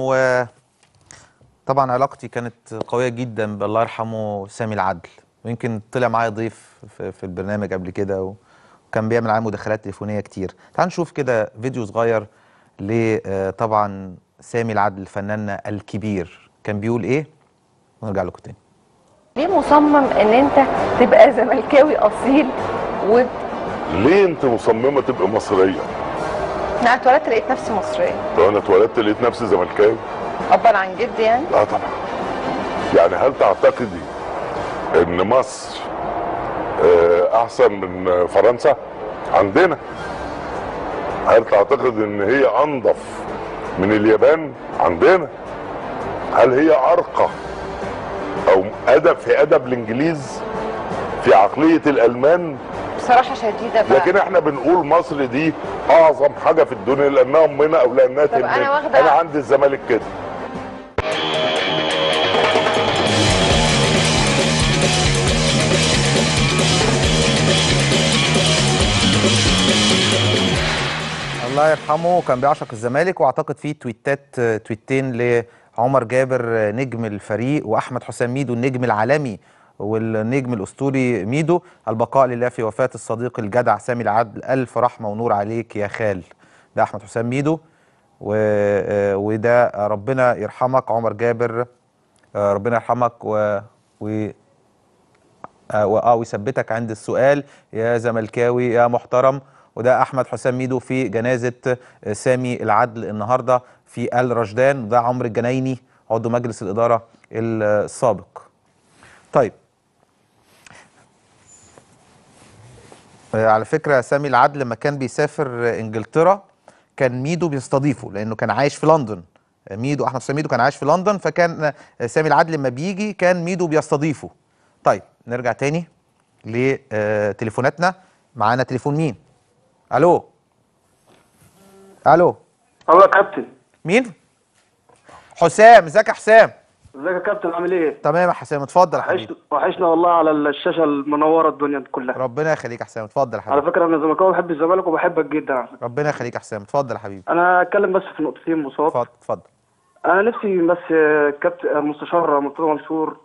وطبعا علاقتي كانت قوية جدا بالله يرحمه سامي العدل، ويمكن طلع معايا ضيف في البرنامج قبل كده، وكان بيعمل معايا مداخلات تليفونية كتير. تعال نشوف كده فيديو صغير طبعا سامي العدل فناننا الكبير كان بيقول ايه، ونرجع لكم تاني. ليه مصمم ان انت تبقى زملكاوي اصيل ليه انت مصممه تبقى مصريه؟ انا اتولدت لقيت نفسي مصريه. طب انا اتولدت لقيت نفسي زملكاوي. ابا عن جد يعني؟ اه طبعا. يعني هل تعتقدي ان مصر احسن من فرنسا عندنا؟ هل تعتقد ان هي انظف من اليابان عندنا؟ هل هي ارقى او في ادب الانجليز، في عقليه الالمان؟ بصراحه شديده بقى. لكن احنا بنقول مصر دي اعظم حاجه في الدنيا لانها امنا او لانها تهمنا. انا عندي الزمالك كده. الله يرحمه كان بيعشق الزمالك، واعتقد فيه تويتين لعمر جابر نجم الفريق، واحمد حسام ميدو النجم العالمي والنجم الاسطوري ميدو. البقاء لله في وفاة الصديق الجدع سامي العدل، الف رحمه ونور عليك يا خال. ده احمد حسام ميدو، وده ربنا يرحمك عمر جابر، ربنا يرحمك ويثبتك عند السؤال يا زملكاوي يا محترم. وده احمد حسام ميدو في جنازه سامي العدل النهارده في الرشدان، وده عمرو الجنايني عضو مجلس الاداره السابق. طيب على فكره سامي العدل لما كان بيسافر انجلترا كان ميدو بيستضيفه، لانه كان عايش في لندن. احمد حسام ميدو كان عايش في لندن، فكان سامي العدل لما بيجي كان ميدو بيستضيفه. طيب نرجع تاني لتليفوناتنا. معانا تليفون مين؟ الو الو يا كابتن. مين؟ حسام. ازيك يا حسام؟ ازيك يا كابتن، عامل ايه؟ تمام يا حسام، اتفضل يا حبيبي. وحشنا والله على الشاشه المنوره الدنيا كلها. ربنا يخليك يا حسام، اتفضل يا حبيبي. على فكره انا زملكاوي بحب الزمالك وبحبك جدا على فكره. ربنا يخليك يا حسام، اتفضل يا حبيبي. انا هتكلم بس في نقطتين مصاب. اتفضل. انا نفسي بس كابتن مستشار مرتضى منصور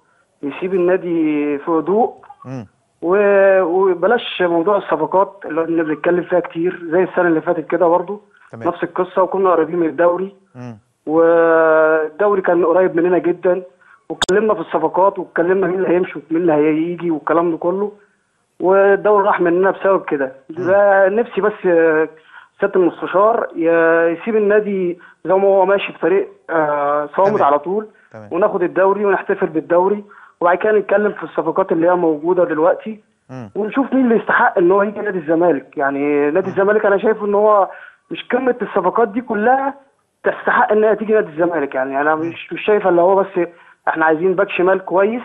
يسيب النادي في هدوء، وبلاش موضوع الصفقات اللي بنتكلم فيها كتير زي السنه اللي فاتت كده برضه. نفس القصه، وكنا قريبين من الدوري. والدوري كان قريب مننا جدا، واتكلمنا في الصفقات واتكلمنا مين اللي هيمشي ومين اللي هيجي والكلام ده كله، والدوري راح مننا بسبب كده. نفسي بس سياده المستشار يسيب النادي زي ما هو ماشي بطريق صامت على طول. وناخد الدوري ونحتفل بالدوري، وبعد كده نتكلم في الصفقات اللي هي موجوده دلوقتي، ونشوف مين اللي يستحق ان هو يجي نادي الزمالك. يعني نادي الزمالك انا شايف ان هو مش قمه الصفقات دي كلها تستحق انها تيجي نادي الزمالك. يعني انا مش شايفه اللي هو بس احنا عايزين باك شمال كويس